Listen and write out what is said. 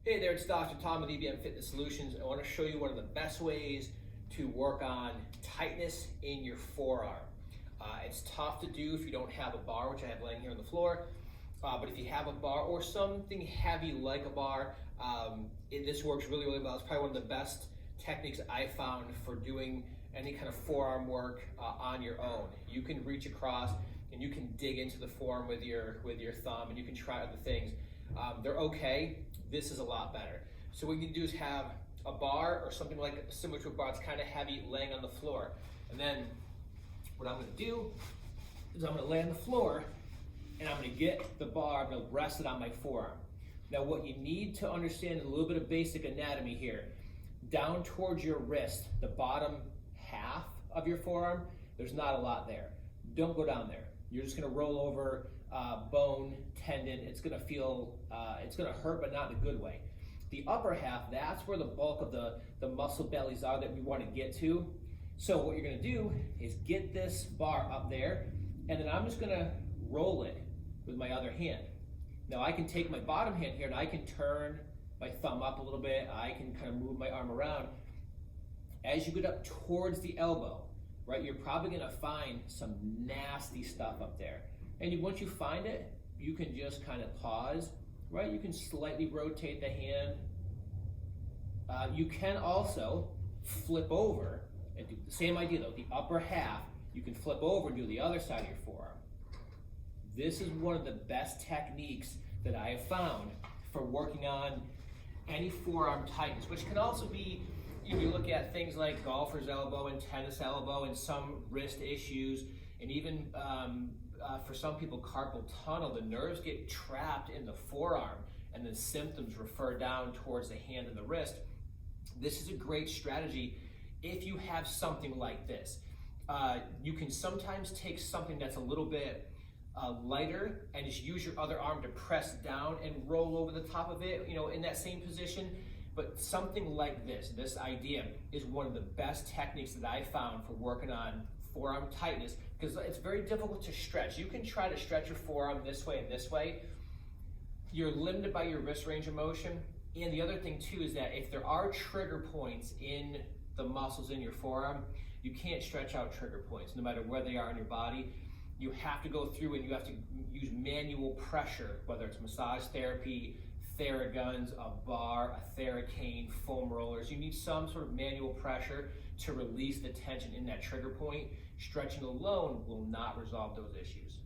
Hey there, it's Dr. Tom with EBM Fitness Solutions. I want to show you one of the best ways to work on tightness in your forearm. It's tough to do if you don't have a bar, which I have laying here on the floor. But if you have a bar or something heavy like a bar, this works really, really well. It's probably one of the best techniques I found for doing any kind of forearm work on your own. You can reach across and you can dig into the forearm with your thumb, and you can try other things. They're okay. This is a lot better. So what you can do is have a bar or something like similar to a bar that's kind of heavy laying on the floor. And then what I'm going to do is I'm going to lay on the floor and I'm going to get the bar, I'm going to rest it on my forearm. Now what you need to understand is a little bit of basic anatomy here. Down towards your wrist, the bottom half of your forearm, there's not a lot there. Don't go down there. You're just going to roll over bone, tendon. It's going to feel, it's going to hurt, but not in a good way. The upper half, that's where the bulk of the muscle bellies are that we want to get to. So what you're going to do is get this bar up there, and then I'm just going to roll it with my other hand. Now I can take my bottom hand here and I can turn my thumb up a little bit. I can kind of move my arm around. As you get up towards the elbow, right, you're probably going to find some nasty stuff up there. And once you find it, you can just kind of pause, right? You can slightly rotate the hand. You can also flip over and do the same idea though. The upper half, you can flip over and do the other side of your forearm. This is one of the best techniques that I have found for working on any forearm tightness, which can also be, if you look at things like golfer's elbow and tennis elbow and some wrist issues, and even for some people carpal tunnel, the nerves get trapped in the forearm and the symptoms refer down towards the hand and the wrist. This is a great strategy if you have something like this. You can sometimes take something that's a little bit lighter and just use your other arm to press down and roll over the top of it, in that same position. But something like this idea is one of the best techniques that I found for working on forearm tightness, because it's very difficult to stretch. You can try to stretch your forearm this way and this way. You're limited by your wrist range of motion. And the other thing too is that if there are trigger points in the muscles in your forearm, you can't stretch out trigger points no matter where they are in your body. You have to go through and you have to use manual pressure, whether it's massage therapy, Theraguns, a bar, a Theracane, foam rollers. You need some sort of manual pressure to release the tension in that trigger point. Stretching alone will not resolve those issues.